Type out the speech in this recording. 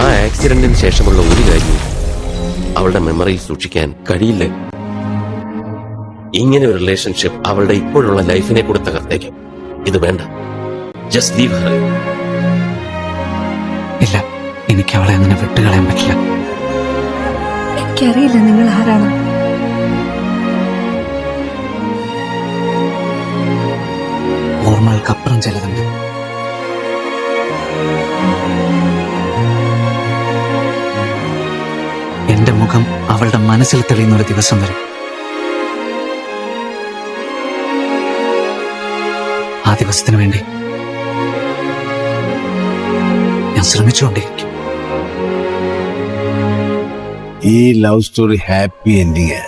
ആ ആക്സിഡന്റിന് ശേഷമുള്ള ഒരു കാര്യവും അവളുടെ മെമ്മറിയിൽ സൂക്ഷിക്കാൻ കഴിയില്ല. ഇങ്ങനെ ഒരു റിലേഷൻഷിപ്പ് അവളുടെ ഇപ്പോഴുള്ള ലൈഫിനെ കൂടെ തകർത്തേക്കും. ഇത് വേണ്ട. Just leave Har. ഇല്ല, എനിക്ക് അവളെ അങ്ങനെ വിട്ടുകളയാൻ പറ്റില്ല. എനിക്കറിയില്ല നിങ്ങൾ ആരാണ്. ഓർമ്മകൾക്കപ്പുറം ചിലതുണ്ട്. എന്റെ മുഖം അവളുടെ മനസ്സിൽ തെളിയുന്ന ഒരു ദിവസം വരും. ആ ദിവസത്തിന് വേണ്ടി ഞാൻ ശ്രമിച്ചുകൊണ്ടിരിക്കും. ഈ ലവ് സ്റ്റോറി ഹാപ്പി എൻഡിങ്.